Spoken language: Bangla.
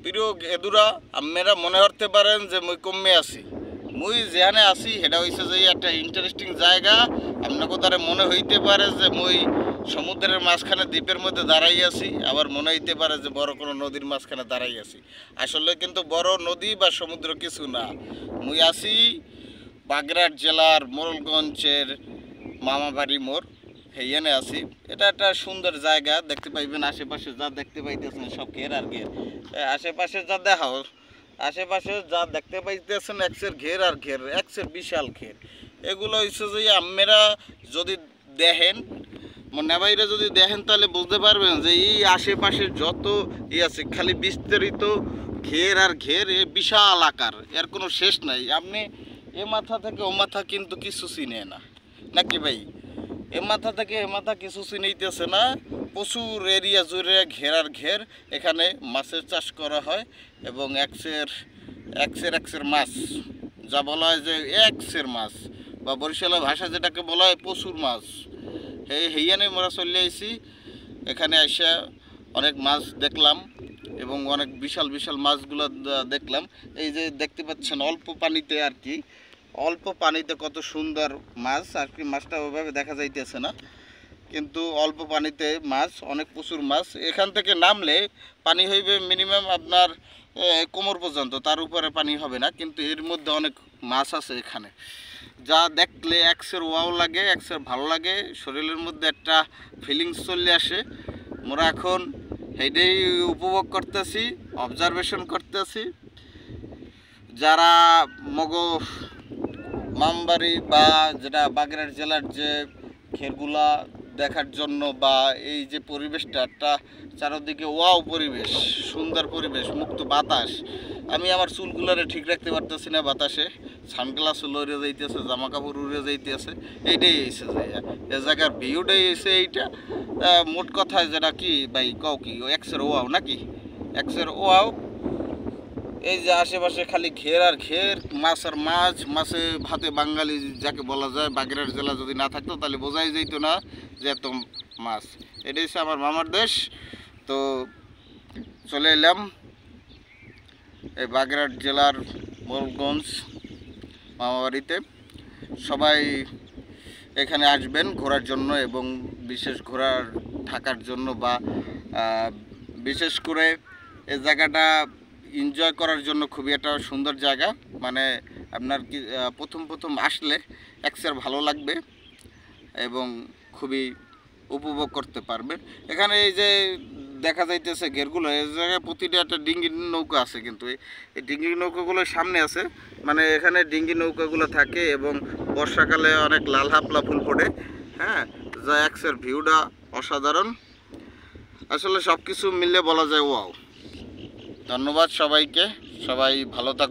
প্রিয় এদুরা আপনারা মনে করতে পারেন যে মুই কমে আছি। মুই যেখানে আছি সেটা হয়েছে যে একটা ইন্টারেস্টিং জায়গা। আপনাকে দ্বারা মনে হইতে পারে যে মুই সমুদ্রের মাঝখানে দ্বীপের মধ্যে দাঁড়াই আছি, আবার মনে হইতে পারে যে বড় কোনো নদীর মাঝখানে দাঁড়াই আছি। আসলে কিন্তু বড় নদী বা সমুদ্র কিছু না। মুই আছি বাগেরহাট জেলার মোড়লগঞ্জের মামাবাড়ি মোড়, সেইখানে আছি। এটা একটা সুন্দর জায়গা, দেখতে পাইবেন আশেপাশে যা দেখতে পাইতেছেন সব ঘের আর ঘের। আশেপাশে যা দেখাও, আশেপাশে যা দেখতে পাইতেছেন এক্সের ঘের আর ঘের, এক্সের বিশাল ঘের। এগুলো হচ্ছে যে আপনারা যদি দেখেন, নেবাইরে যদি দেখেন তাহলে বুঝতে পারবেন যে এই আশেপাশে যত আছে খালি বিস্তারিত ঘের আর ঘের, এ বিশাল আকার, এর কোনো শেষ নাই। আপনি এ মাথা থেকে ও মাথা কিন্তু কিছু চিনে না, নাকি ভাই? এ মাথা থেকে এ মাথা কিছু চিনাইতেছে না। প্রচুর এরিয়া জুড়ে ঘের আর ঘের। এখানে মাছের চাষ করা হয় এবং এক্সের মাছ, যা বলা হয় যে এক্সের মাছ, বা বরিশালের ভাষা যেটাকে বলা হয় প্রচুর মাছ। হেইয়ানে মোরা চলে আইছি। এখানে এসে অনেক মাছ দেখলাম এবং অনেক বিশাল বিশাল মাছগুলো দেখলাম। এই যে দেখতে পাচ্ছেন অল্প পানিতে আর কি, অল্প পানিতে কত সুন্দর মাছ আর কি। মাছটা ওইভাবে দেখা যাইতেছে না, কিন্তু অল্প পানিতে মাছ, অনেক প্রচুর মাছ। এখান থেকে নামলে পানি হইবে মিনিমাম আপনার কোমর পর্যন্ত, তার উপরে পানি হবে না, কিন্তু এর মধ্যে অনেক মাছ আছে এখানে, যা দেখলে এক্সের ওয়াও লাগে, এক্সের ভালো লাগে, শরীরের মধ্যে একটা ফিলিংস চলে আসে। মোরা এখন সেইটাই উপভোগ করতেছি, অবজারভেশন করতেছি। যারা মগ মামবাড়ি বা যেটা বাগেরহাট জেলার যে ঘেরগুলা দেখার জন্য, বা এই যে পরিবেশটা একটা চারদিকে ওয়াও পরিবেশ, সুন্দর পরিবেশ, মুক্ত বাতাস। আমি আমার চুলগুলারে ঠিক রাখতে পারতেছি না বাতাসে, সানগ্লাস উড়ে যাইতেছে, জামা কাপড় উড়ে যাইতেছে। এইটাই এসে যায় এ জায়গার ভিউটাই এসে এইটা। মোট কথায় যেটা কি ভাই কও কি, এক্সের ওয়াও নাকি, এক্সের ওয়াও। এই যে আশেপাশে খালি ঘের আর ঘের, মাছ আর মাছ, মাছে ভাতে বাঙালি যাকে বলা যায়। বাগেরহাট জেলা যদি না থাকতো তাহলে বোঝাই যেত না যে এত মাছ। এটাই হচ্ছে আমার মামার দেশ। তো চলে এলাম এই বাগেরহাট জেলার মোড়লগঞ্জ মামাবাড়িতে। সবাই এখানে আসবেন ঘোরার জন্য, এবং বিশেষ ঘোরার থাকার জন্য, বা বিশেষ করে এই জায়গাটা এনজয় করার জন্য খুবই একটা সুন্দর জায়গা। মানে আপনার কি প্রথম আসলে এক্সের ভালো লাগবে এবং খুবই উপভোগ করতে পারবেন। এখানে এই যে দেখা যাইতেছে ঘেরগুলো, এই জায়গায় প্রতিটা একটা ডিঙ্গি নৌকা আছে, কিন্তু এই ডিঙ্গি নৌকাগুলোর সামনে আছে। মানে এখানে ডিঙ্গি নৌকাগুলো থাকে এবং বর্ষাকালে অনেক লাল হাপলা ফুল ফোটে। হ্যাঁ, যা এক্সের ভিউটা অসাধারণ। আসলে সব কিছু মিলে বলা যায় ওয়াও। ধন্যবাদ সবাইকে, সবাই ভালো থাকুন।